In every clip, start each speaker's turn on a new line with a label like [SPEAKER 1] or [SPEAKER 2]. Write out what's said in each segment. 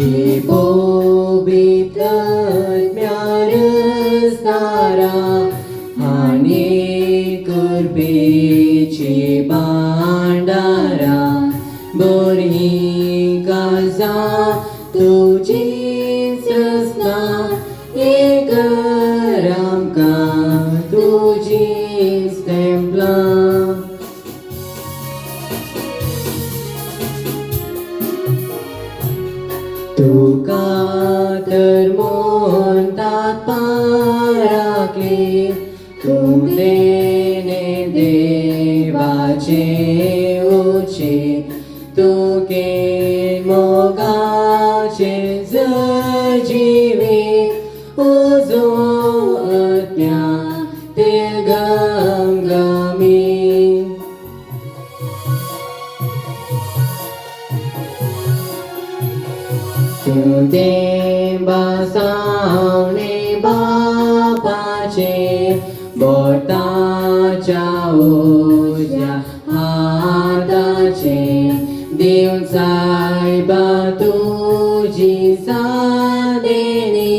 [SPEAKER 1] की पवित्र म्यारस्तारा हानी कुर्बीची भांडारा बरी काजा तुझी सस्ना एक रामका तुझी स्टेम्पला तुका तर म्हणतात पाराके तुमने देवाचे उचे तुके मोगाचे जीवे उजो अज्ञा ते गमगमी तुदे बसावणे बापाचे बोटाच्या उजव्या हाताचे दिवसाय बा तुझी सादेणी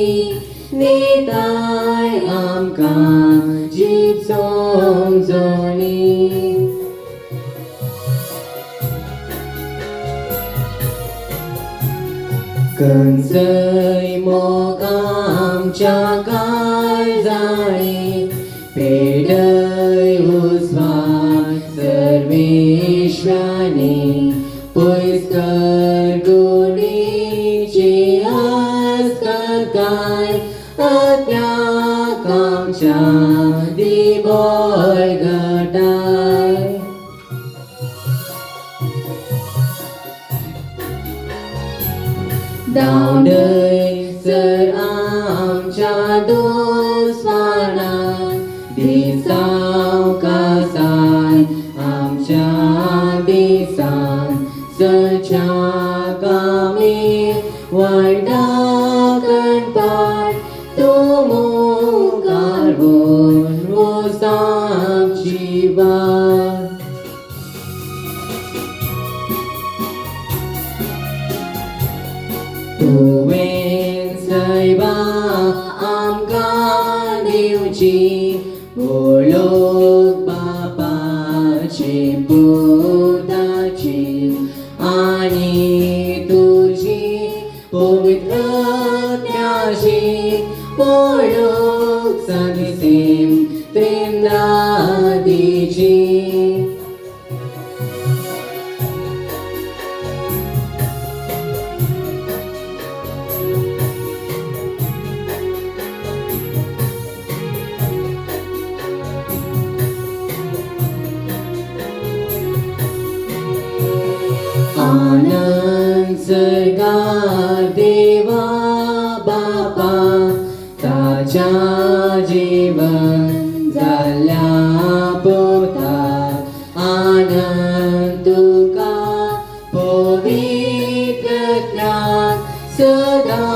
[SPEAKER 1] निताय आमकां जीव समजोनी कंसय मोग आमच्या काळजाळी पेडय उस्वाद सर्वेश्वराने पयस कर गुणीची आस्काय अज्ञाक आमच्या दिवय गटाय दावडय सर आमच्या दोस्वारान दिसाव कासाय आमच्या दिसान सच्या कामी वायडा गणपाट तो मुखार बोन वसामची वाट तुवें सैबा आमकां दिवची ओळख बापाची पुताची आनी तुजी पवित्रत्याची ओळख सदिसेम प्रेमदादीची आनंद सर्गार देवा बापा ताच्या जीवन जाल्ल्या पोतार आनंद तुका पवित्रत्याक सदा